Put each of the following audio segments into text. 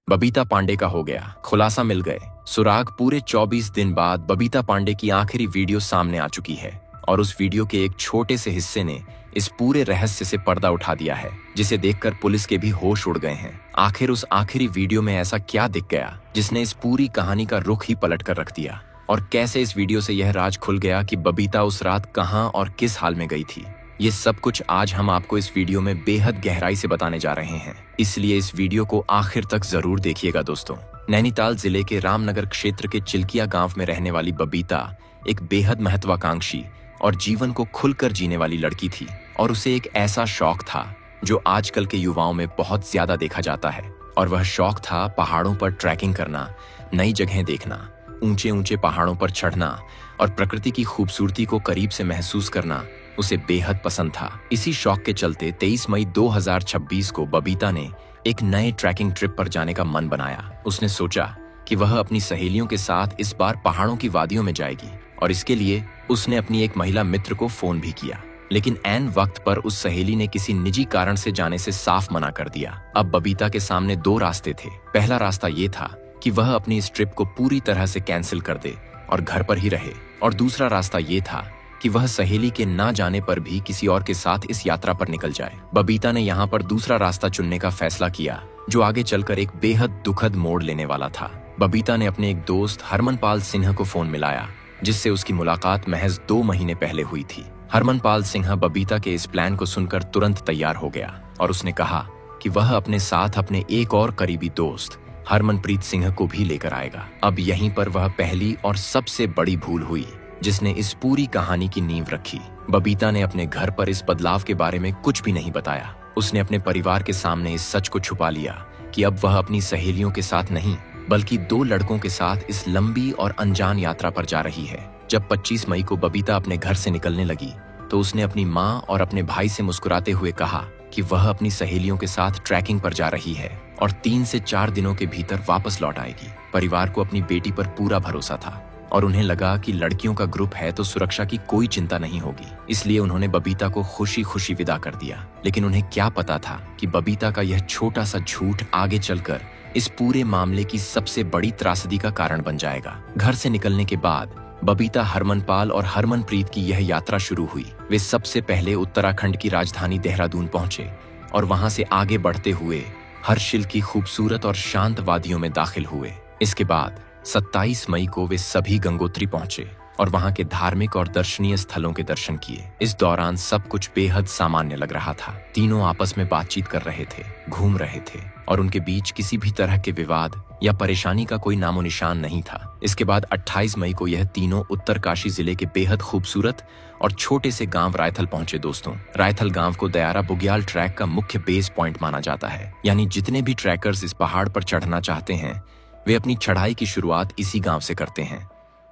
बबीता पांडे का हो गया, खुलासा मिल गए। सुराग पूरे 24 दिन बाद बबीता पांडे की आखिरी वीडियो सामने आ चुकी है और उस वीडियो के एक छोटे से हिस्से ने इस पूरे रहस्य से पर्दा उठा दिया है, जिसे देखकर पुलिस के भी होश उड़ गए हैं। आखिर उस आखिरी वीडियो में ऐसा क्या दिख गया जिसने इस पूरी कहानी का रुख ही पलट कर रख दिया, और कैसे इस वीडियो से यह राज खुल गया कि बबीता उस रात कहां और किस हाल में गई थी। ये सब कुछ आज हम आपको इस वीडियो में बेहद गहराई से बताने जा रहे हैं, इसलिए इस वीडियो को आखिर तक जरूर देखिएगा दोस्तों। नैनीताल जिले के रामनगर क्षेत्र के चिल्किया गांव में रहने वाली बबीता एक बेहद महत्वाकांक्षी और जीवन को खुलकर जीने वाली लड़की थी, और उसे एक ऐसा शौक था जो आजकल के युवाओं में बहुत ज्यादा देखा जाता है, और वह शौक था पहाड़ों पर ट्रैकिंग करना, नई जगहें देखना, ऊंचे ऊंचे पहाड़ों पर चढ़ना और प्रकृति की खूबसूरती को करीब से महसूस करना उसे बेहद पसंद था। इसी शौक के चलते 23 मई 2026 को बबीता ने एक नए ट्रैकिंग ट्रिप पर जाने का मन बनाया। उसने सोचा कि वह अपनी सहेलियों के साथ इस बार पहाड़ों की वादियों में जाएगी, और इसके लिए उसने अपनी एक महिला मित्र को फोन भी किया, लेकिन ऐन वक्त पर उस सहेली ने किसी निजी कारण से जाने से साफ मना कर दिया। अब बबीता के सामने दो रास्ते थे। पहला रास्ता ये था कि वह अपनी इस ट्रिप को पूरी तरह से कैंसिल कर दे और घर पर ही रहे, और दूसरा रास्ता ये था कि वह सहेली के ना जाने पर भी किसी और के साथ इस यात्रा पर निकल जाए। बबीता ने यहाँ पर दूसरा रास्ता चुनने का फैसला किया, जो आगे चलकर एक बेहद दुखद मोड़ लेने वाला था। बबीता ने अपने एक दोस्त हरमनपाल सिंह को फोन मिलाया, जिससे उसकी मुलाकात महज 2 महीने पहले हुई थी। हरमनपाल सिंह बबीता के इस प्लान को सुनकर तुरंत तैयार हो गया, और उसने कहा कि वह अपने साथ अपने एक और करीबी दोस्त हरमनप्रीत सिंह को भी लेकर आएगा। अब यहीं पर वह पहली और सबसे बड़ी भूल हुई जिसने इस पूरी कहानी की नींव रखी। बबीता ने अपने घर पर इस बदलाव के बारे में कुछ भी नहीं बताया। उसने अपने परिवार के सामने इस सच को छुपा लिया कि अब वह अपनी सहेलियों के साथ नहीं, बल्कि 2 लड़कों के साथ इस लंबी और अनजान यात्रा पर जा रही है। जब 25 मई को बबीता अपने घर से निकलने लगी, तो उसने अपनी माँ और अपने भाई से मुस्कुराते हुए कहा कि वह अपनी सहेलियों के साथ ट्रैकिंग पर जा रही है और 3 से 4 दिनों के भीतर वापस लौट आएगी। परिवार को अपनी बेटी पर पूरा भरोसा था, और उन्हें लगा कि लड़कियों का ग्रुप है तो सुरक्षा की कोई चिंता नहीं होगी, इसलिए उन्होंने बबीता को खुशी खुशी विदा कर दिया। लेकिन उन्हें क्या पता था कि बबीता का यह छोटा सा झूठ आगे चलकर इस पूरे मामले की सबसे बड़ी त्रासदी का कारण बन जाएगा। घर से निकलने के बाद बबीता, हरमनपाल और हरमनप्रीत की यह यात्रा शुरू हुई। वे सबसे पहले उत्तराखंड की राजधानी देहरादून पहुंचे, और वहां से आगे बढ़ते हुए हर्षिल की खूबसूरत और शांत वादियों में दाखिल हुए। इसके बाद 27 मई को वे सभी गंगोत्री पहुंचे और वहां के धार्मिक और दर्शनीय स्थलों के दर्शन किए। इस दौरान सब कुछ बेहद सामान्य लग रहा था। तीनों आपस में बातचीत कर रहे थे, घूम रहे थे, और उनके बीच किसी भी तरह के विवाद या परेशानी का कोई नामो निशान नहीं था। इसके बाद 28 मई को यह तीनों उत्तरकाशी जिले के बेहद खूबसूरत और छोटे से गांव रायथल पहुंचे। दोस्तों, रायथल गांव को दयारा बुग्याल ट्रैक का मुख्य बेस पॉइंट माना जाता है, यानी जितने भी ट्रैकर्स इस पहाड़ पर चढ़ना चाहते हैं वे अपनी चढ़ाई की शुरुआत इसी गांव से करते हैं।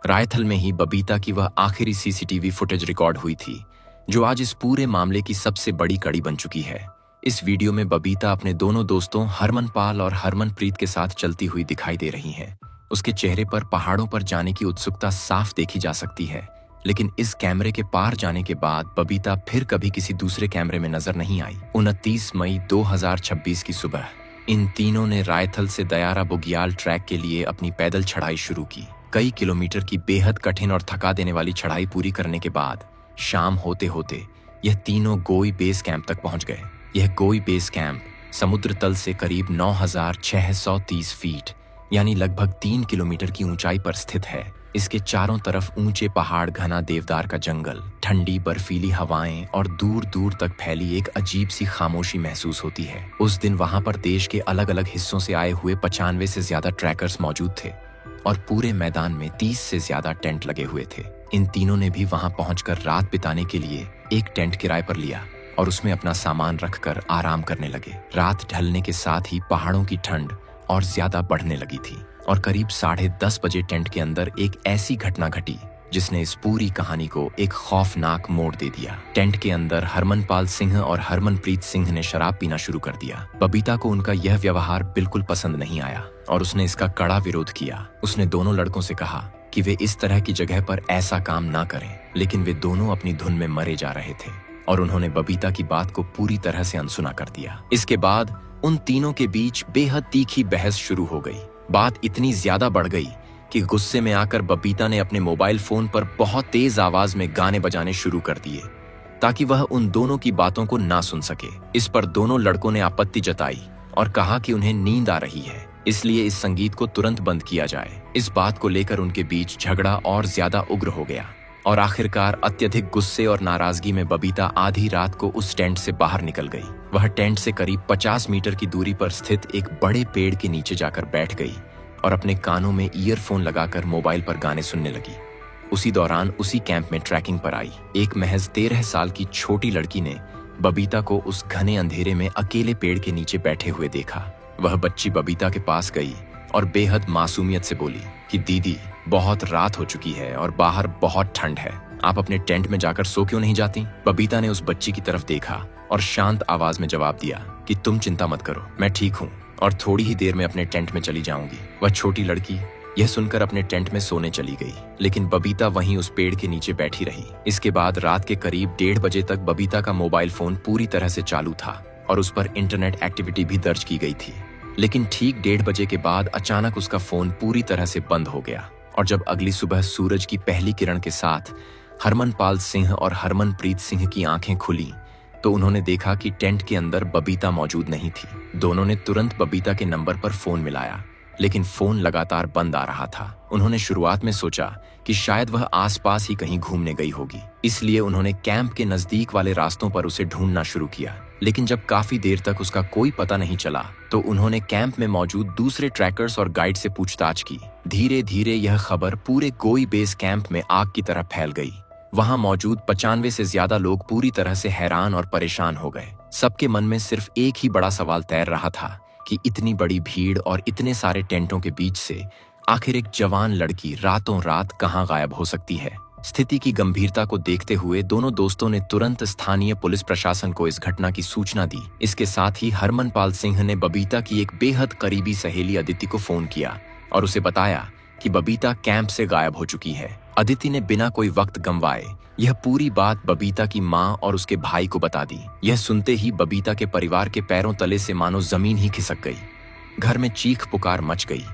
रायथल में ही बबीता की वह आखिरी सीसीटीवी फुटेज रिकॉर्ड हुई थी, जो आज इस पूरे मामले की सबसे बड़ी कड़ी बन चुकी है। इस वीडियो में बबीता अपने दोनों दोस्तों हरमनपाल और हरमनप्रीत के साथ चलती हुई दिखाई दे रही है। उसके चेहरे पर पहाड़ों पर जाने की उत्सुकता साफ देखी जा सकती है, लेकिन इस कैमरे के पार जाने के बाद बबीता फिर कभी किसी दूसरे कैमरे में नजर नहीं आई। 29 मई 2026 की सुबह इन तीनों ने रायथल से दयारा बुग्याल ट्रैक के लिए अपनी पैदल चढ़ाई शुरू की। कई किलोमीटर की बेहद कठिन और थका देने वाली चढ़ाई पूरी करने के बाद शाम होते होते यह तीनों गोई बेस कैंप तक पहुंच गए। यह गोई बेस कैंप समुद्र तल से करीब 9630 फीट यानी लगभग 3 किलोमीटर की ऊंचाई पर स्थित है। इसके चारों तरफ ऊंचे पहाड़, घना देवदार का जंगल, ठंडी बर्फीली हवाएं और दूर दूर तक फैली एक अजीब सी खामोशी महसूस होती है। उस दिन वहां पर देश के अलग अलग हिस्सों से आए हुए 95 से ज्यादा ट्रैकर्स मौजूद थे, और पूरे मैदान में 30 से ज्यादा टेंट लगे हुए थे। इन तीनों ने भी वहां पहुंचकर रात बिताने के लिए एक टेंट किराए पर लिया और उसमें अपना सामान रखकर आराम करने लगे। रात ढलने के साथ ही पहाड़ों की ठंड और ज्यादा बढ़ने लगी थी, और करीब 10:30 बजे टेंट के अंदर एक ऐसी घटना घटी जिसने इस पूरी कहानी को एक खौफनाक मोड़ दे दिया। टेंट के अंदर हरमनपाल सिंह और हरमनप्रीत सिंह ने शराब पीना शुरू कर दिया। बबीता को उनका यह व्यवहार बिल्कुल पसंद नहीं आया और उसने इसका कड़ा विरोध किया। उसने दोनों लड़कों से कहा कि वे इस तरह की जगह पर ऐसा काम ना करें, लेकिन वे दोनों अपनी धुन में मरे जा रहे थे और उन्होंने बबीता की बात को पूरी तरह से अनसुना कर दिया। इसके बाद उन तीनों के बीच बेहद तीखी बहस शुरू हो गई। बात इतनी ज्यादा बढ़ गई कि गुस्से में आकर बबीता ने अपने मोबाइल फोन पर बहुत तेज आवाज में गाने बजाने शुरू कर दिए ताकि वह उन दोनों की बातों को ना सुन सके। इस पर दोनों लड़कों ने आपत्ति जताई और कहा कि उन्हें नींद आ रही है, इसलिए इस संगीत को तुरंत बंद किया जाए। इस बात को लेकर उनके बीच झगड़ा और ज्यादा उग्र हो गया और आखिरकार अत्यधिक गुस्से और नाराजगी में बबीता आधी रात को उस टेंट से बाहर निकल गई। वह टेंट से करीब 50 मीटर की दूरी पर स्थित एक बड़े पेड़ के नीचे जाकर बैठ गई और अपने कानों में ईयरफोन लगाकर मोबाइल पर गाने सुनने लगी। उसी दौरान उसी कैंप में ट्रैकिंग पर आई एक महज 13 साल की छोटी लड़की ने बबीता को उस घने अंधेरे में अकेले पेड़ के नीचे बैठे हुए देखा। वह बच्ची बबीता के पास गई और बेहद मासूमियत से बोली कि दीदी, बहुत रात हो चुकी है और बाहर बहुत ठंड है, आप अपने टेंट में जाकर सो क्यों नहीं जाती? बबीता ने उस बच्ची की तरफ देखा और शांत आवाज में जवाब दिया कि तुम चिंता मत करो, मैं ठीक हूँ और थोड़ी ही देर में अपने टेंट में चली जाऊंगी। वह छोटी लड़की यह सुनकर अपने टेंट में सोने चली गई, लेकिन बबीता वहीं उस पेड़ के नीचे बैठी रही। इसके बाद रात के करीब 1:30 बजे तक बबीता का मोबाइल फोन पूरी तरह से चालू था और उस पर इंटरनेट एक्टिविटी भी दर्ज की गई थी। लेकिन ठीक 1:30 बजे के बाद अचानक उसका फोन पूरी तरह से बंद हो गया और जब अगली सुबह सूरज की पहली किरण के साथ हरमनपाल सिंह और हरमनप्रीत सिंह की आंखें खुली तो उन्होंने देखा कि टेंट के अंदर बबीता मौजूद नहीं थी। दोनों ने तुरंत बबीता के नंबर पर फोन मिलाया, लेकिन फोन लगातार बंद आ रहा था। उन्होंने शुरुआत में सोचा कि शायद वह आसपास ही कहीं घूमने गई होगी, इसलिए उन्होंने कैंप के नजदीक वाले रास्तों पर उसे ढूंढना शुरू किया। लेकिन जब काफी देर तक उसका कोई पता नहीं चला तो उन्होंने कैंप में मौजूद दूसरे ट्रैकर्स और गाइड से पूछताछ की। धीरे धीरे यह खबर पूरे गोई बेस कैंप में आग की तरह फैल गई। वहां मौजूद 95 से ज्यादा लोग पूरी तरह से हैरान और परेशान हो गए। सबके मन में सिर्फ एक ही बड़ा सवाल तैर रहा था कि इतनी बड़ी भीड़ और इतने सारे टेंटों के बीच से आखिर एक जवान लड़की रातों रात कहां गायब हो सकती है। स्थिति की गंभीरता को देखते हुए दोनों दोस्तों ने तुरंत स्थानीय पुलिस प्रशासन को इस घटना की सूचना दी। इसके साथ ही हरमनपाल सिंह ने बबीता की एक बेहद करीबी सहेली अदिति को फोन किया और उसे बताया कि बबीता कैंप से गायब हो चुकी है। अदिति ने बिना कोई वक्त गंवाए यह पूरी बात बबीता की मां और उसके भाई को बता दी। यह सुनते ही बबीता के परिवार के पैरों तले से मानो जमीन ही खिसक गई। घर में चीख पुकार मच गई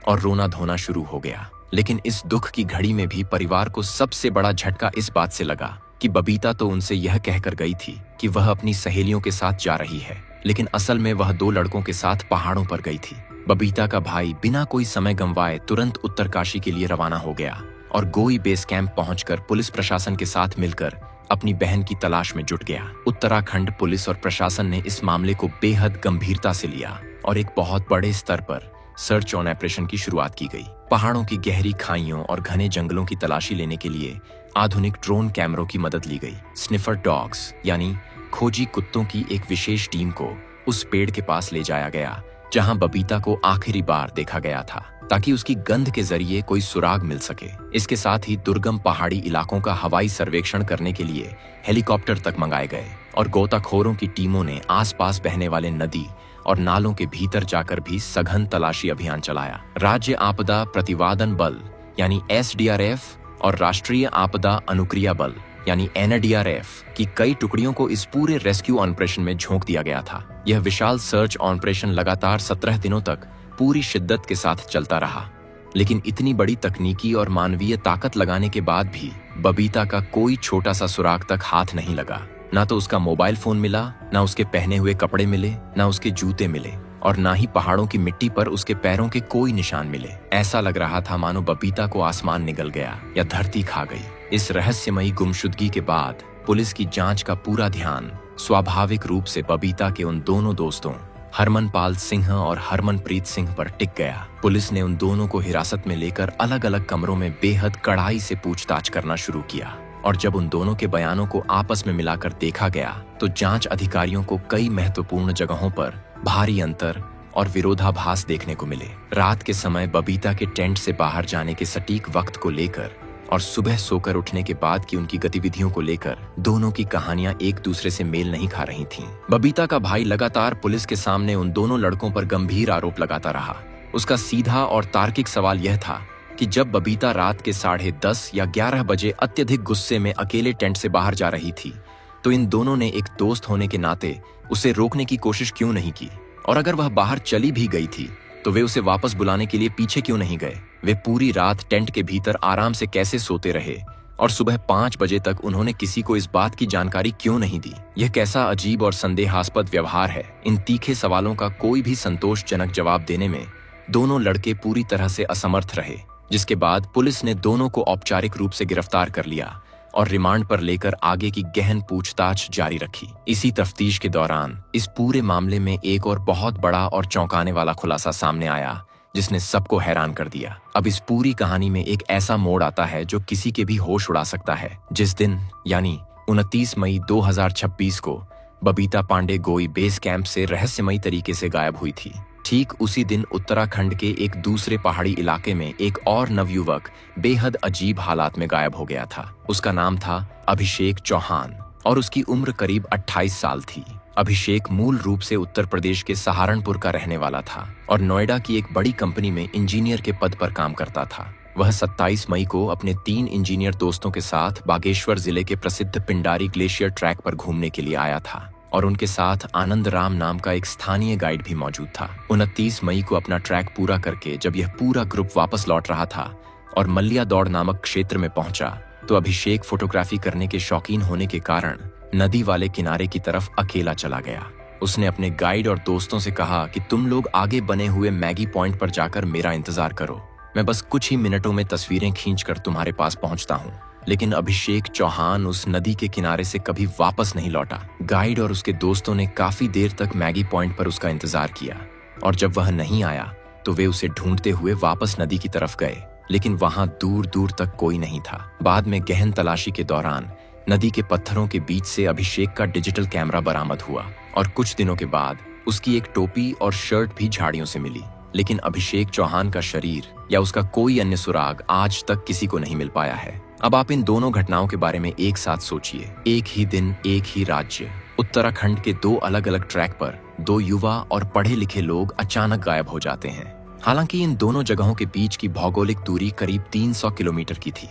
और रोना धोना शुरू हो गया। लेकिन इस दुख की घड़ी में भी परिवार को सबसे बड़ा झटका इस बात से लगा कि बबीता तो उनसे यह कहकर गई थी कि वह अपनी सहेलियों के साथ जा रही है, लेकिन असल में वह 2 लड़कों के साथ पहाड़ों पर गई थी। बबीता का भाई बिना कोई समय गंवाए तुरंत उत्तरकाशी के लिए रवाना हो गया और गोई बेस कैंप पहुंचकर पुलिस प्रशासन के साथ मिलकर अपनी बहन की तलाश में जुट गया। उत्तराखंड पुलिस और प्रशासन ने इस मामले को बेहद गंभीरता से लिया और एक बहुत बड़े स्तर पर सर्च ऑन ऑपरेशन की शुरुआत की गई। पहाड़ों की गहरी खाइयों और घने जंगलों की तलाशी लेने के लिए आधुनिक ड्रोन कैमरों की मदद ली गई। स्निफर डॉग्स यानी खोजी कुत्तों की एक विशेष टीम को उस पेड़ के पास ले जाया गया जहां बबीता को आखिरी बार देखा गया था, ताकि उसकी गंध के जरिए कोई सुराग मिल सके। इसके साथ ही दुर्गम पहाड़ी इलाकों का हवाई सर्वेक्षण करने के लिए हेलीकॉप्टर तक मंगाए गए और गोताखोरों की टीमों ने आसपास बहने वाले नदी और नालों के भीतर जाकर भी सघन तलाशी अभियान चलाया। राज्य आपदा प्रतिवादन बल यानी SDRF और राष्ट्रीय आपदा अनुक्रिया बल यानी NDRF की कई टुकड़ियों को इस पूरे रेस्क्यू ऑपरेशन में झोंक दिया गया था। यह विशाल सर्च ऑपरेशन लगातार 17 दिनों तक पूरी शिद्दत के साथ चलता रहा, लेकिन इतनी बड़ी तकनीकी और मानवीय ताकत लगाने के बाद भी बबीता का कोई छोटा सा सुराग तक हाथ नहीं लगा। ना तो उसका मोबाइल फोन मिला, ना उसके पहने हुए कपड़े मिले, ना उसके जूते मिले और ना ही पहाड़ों की मिट्टी पर उसके पैरों के कोई निशान मिले। ऐसा लग रहा था मानो बबीता को आसमान निगल गया या धरती खा गई। इस रहस्यमयी गुमशुदगी के बाद पुलिस की जांच का पूरा ध्यान स्वाभाविक रूप से बबीता के उन दोनों दोस्तों हरमनपाल सिंह और हरमनप्रीत सिंह पर टिक गया। पुलिस ने उन दोनों को हिरासत में लेकर अलग अलग कमरों में बेहद कड़ाई से पूछताछ करना शुरू किया और जब उन दोनों के बयानों को आपस में मिलाकर देखा गया तो जांच अधिकारियों को कई महत्वपूर्ण जगहों पर भारी अंतर और विरोधाभास देखने को मिले। रात के समय बबीता के टेंट से बाहर जाने के सटीक वक्त को लेकर और सुबह सोकर उठने के बाद की उनकी गतिविधियों को लेकर दोनों की कहानियां एक दूसरे से मेल नहीं खा रही थीं। बबीता का भाई लगातार पुलिस के सामने उन दोनों लड़कों पर गंभीर आरोप लगाता रहा। उसका सीधा और तार्किक सवाल यह था कि जब बबीता रात के 10:30 या 11 बजे अत्यधिक गुस्से में अकेले टेंट से बाहर जा रही थी तो इन दोनों ने एक दोस्त होने के नाते उसे रोकने की कोशिश क्यों नहीं की। और अगर वह बाहर चली भी गई थी तो वे उसे वापस बुलाने के लिए पीछे क्यों नहीं गए? वे पूरी रात टेंट के भीतर आराम से कैसे सोते रहे और सुबह 5 बजे तक उन्होंने किसी को इस बात की जानकारी क्यों नहीं दी? यह कैसा अजीब और संदेहास्पद व्यवहार है? इन तीखे सवालों का कोई भी संतोषजनक जवाब देने में दोनों लड़के पूरी तरह से असमर्थ रहे, जिसके बाद पुलिस ने दोनों को औपचारिक रूप से गिरफ्तार कर लिया और रिमांड पर लेकर आगे की गहन पूछताछ जारी रखी। इसी तफ्तीश के दौरान इस पूरे मामले में एक और बहुत बड़ा और चौंकाने वाला खुलासा सामने आया जिसने सबको हैरान कर दिया। अब इस पूरी कहानी में एक ऐसा मोड़ आता है जो किसी के भी होश उड़ा सकता है। जिस दिन यानी 29 मई 2026 को बबीता पांडे गोई बेस कैंप से रहस्यमयी तरीके से गायब हुई थी, ठीक उसी दिन उत्तराखंड के एक दूसरे पहाड़ी इलाके में एक और नवयुवक बेहद अजीब हालात में गायब हो गया था। उसका नाम था अभिषेक चौहान और उसकी उम्र करीब 28 साल थी। अभिषेक मूल रूप से उत्तर प्रदेश के सहारनपुर का रहने वाला था और नोएडा की एक बड़ी कंपनी में इंजीनियर के पद पर काम करता था। वह 27 मई को अपने 3 इंजीनियर दोस्तों के साथ बागेश्वर जिले के प्रसिद्ध पिंडारी ग्लेशियर ट्रैक पर घूमने के लिए आया था और उनके साथ आनंद राम नाम का एक स्थानीय गाइड भी मौजूद था। 29 मई को अपना ट्रैक पूरा करके जब यह पूरा ग्रुप वापस लौट रहा था और मल्लिया दौड़ नामक क्षेत्र में पहुंचा तो अभिषेक फोटोग्राफी करने के शौकीन होने के कारण नदी वाले किनारे की तरफ अकेला चला गया। उसने अपने गाइड और दोस्तों से कहा कि तुम लोग आगे बने हुए मैगी पॉइंट पर जाकर मेरा इंतजार करो, मैं बस कुछ ही मिनटों में तस्वीरें खींचकर तुम्हारे पास पहुंचता हूँ। लेकिन अभिषेक चौहान उस नदी के किनारे से कभी वापस नहीं लौटा। गाइड और उसके दोस्तों ने काफी देर तक मैगी पॉइंट पर उसका इंतजार किया और जब वह नहीं आया तो वे उसे ढूंढते हुए वापस नदी की तरफ गए, लेकिन वहां दूर दूर तक कोई नहीं था। बाद में गहन तलाशी के दौरान नदी के पत्थरों के बीच से अभिषेक का डिजिटल कैमरा बरामद हुआ और कुछ दिनों के बाद उसकी एक टोपी और शर्ट भी झाड़ियों से मिली। लेकिन अभिषेक चौहान का शरीर या उसका कोई अन्य सुराग आज तक किसी को नहीं मिल पाया है। अब आप इन दोनों घटनाओं के बारे में एक साथ सोचिए। एक ही दिन, एक ही राज्य, उत्तराखंड के 2 अलग अलग ट्रैक पर 2 युवा और पढ़े लिखे लोग अचानक गायब हो जाते हैं। हालांकि इन दोनों जगहों के बीच की भौगोलिक दूरी करीब 300 किलोमीटर की थी,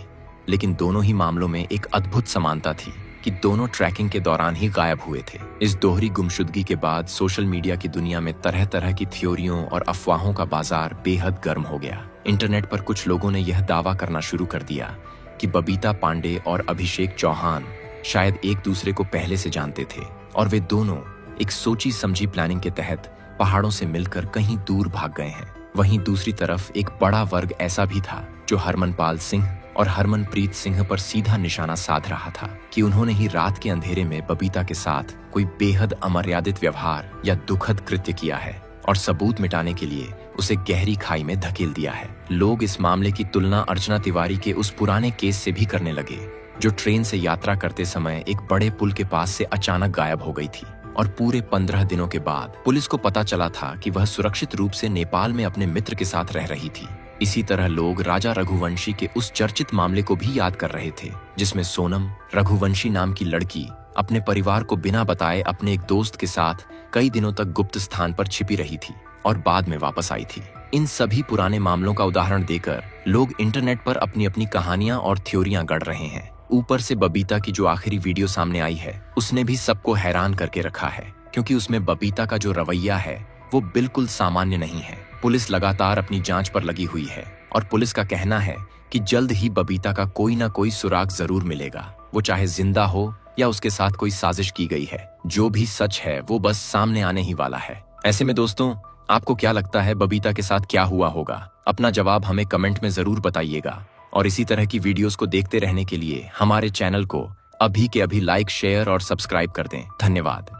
लेकिन दोनों ही मामलों में एक अद्भुत समानता थी कि दोनों ट्रैकिंग के दौरान ही गायब हुए थे। इस दोहरी गुमशुदगी के बाद सोशल मीडिया की दुनिया में तरह तरह की थ्योरियों और अफवाहों का बाजार बेहद गर्म हो गया। इंटरनेट पर कुछ लोगों ने यह दावा करना शुरू कर दिया कि बबीता पांडे और अभिषेक चौहान शायद एक दूसरे को पहले से जानते थे और वे दोनों एक सोची समझी प्लानिंग के तहत पहाड़ों से मिलकर कहीं दूर भाग गए हैं। वहीं दूसरी तरफ एक बड़ा वर्ग ऐसा भी था जो हरमनपाल सिंह और हरमनप्रीत सिंह पर सीधा निशाना साध रहा था कि उन्होंने ही रात के अंधेरे में बबीता के साथ कोई बेहद अमर्यादित व्यवहार या दुखद कृत्य किया है और सबूत मिटाने के लिए उसे गहरी खाई में धकेल दिया है। लोग इस मामले की तुलना अर्चना तिवारी के उस पुराने केस से भी करने लगे जो ट्रेन से यात्रा करते समय एक बड़े पुल के पास से अचानक गायब हो गई थी और पूरे 15 दिनों के बाद पुलिस को पता चला था कि वह सुरक्षित रूप से नेपाल में अपने मित्र के साथ रह रही थी। इसी तरह लोग राजा रघुवंशी के उस चर्चित मामले को भी याद कर रहे थे जिसमें सोनम रघुवंशी नाम की लड़की अपने परिवार को बिना बताए अपने एक दोस्त के साथ कई दिनों तक गुप्त स्थान पर छिपी रही थी और बाद में वापस आई थी। इन सभी पुराने मामलों का उदाहरण देकर लोग इंटरनेट पर अपनी अपनी कहानियां और थ्योरियां गढ़ रहे हैं। ऊपर से बबीता की जो आखिरी वीडियो सामने आई है उसने भी सबको हैरान करके रखा है, क्योंकि उसमें बबीता का जो रवैया है वो बिल्कुल सामान्य नहीं है। पुलिस लगातार अपनी जांच पर लगी हुई है और पुलिस का कहना है कि जल्द ही बबीता का कोई ना कोई सुराग जरूर मिलेगा, वो चाहे जिंदा हो या उसके साथ कोई साजिश की गई है। जो भी सच है वो बस सामने आने ही वाला है। ऐसे में दोस्तों, आपको क्या लगता है बबीता के साथ क्या हुआ होगा? अपना जवाब हमें कमेंट में जरूर बताइएगा और इसी तरह की वीडियोस को देखते रहने के लिए हमारे चैनल को अभी के अभी लाइक, शेयर और सब्सक्राइब कर दें। धन्यवाद।